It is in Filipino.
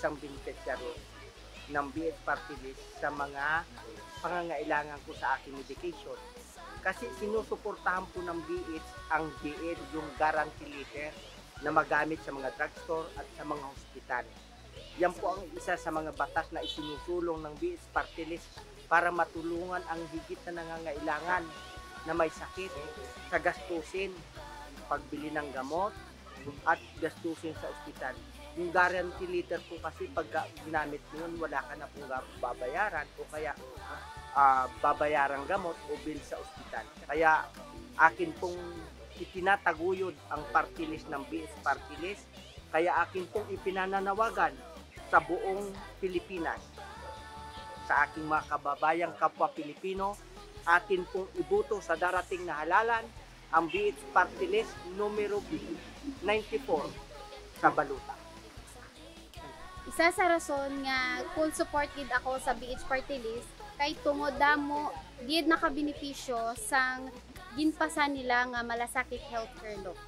isang beneficiary ng BH Party List sa mga pangangailangan ko sa aking medication. Kasi sinusuportahan po ng BH ang BH yung guarantee letter na magamit sa mga drugstore at sa mga hospital. Yan po ang isa sa mga batas na isinusulong ng BH Party List para matulungan ang higit na nangangailangan na may sakit sa gastusin, pagbili ng gamot, at gastusin sa ospital. Yung guarantee letter po kasi pag ginamit mo yun, wala ka na pong babayaran o kaya babayarang gamot o bill sa ospital. Kaya akin pong itinataguyod ang party list ng BS Party List. Kaya akin pong ipinananawagan sa buong Pilipinas, sa aking mga kababayang kapwa Pilipino, atin pong ibuto sa darating na halalan ang BH Party List numero 94 sa Baluta. Isa sa rason nga full support gid ako sa BH Party List kay tungod damo gid nakabenepisyo sang ginpasan nila nga malasakit healthcare law.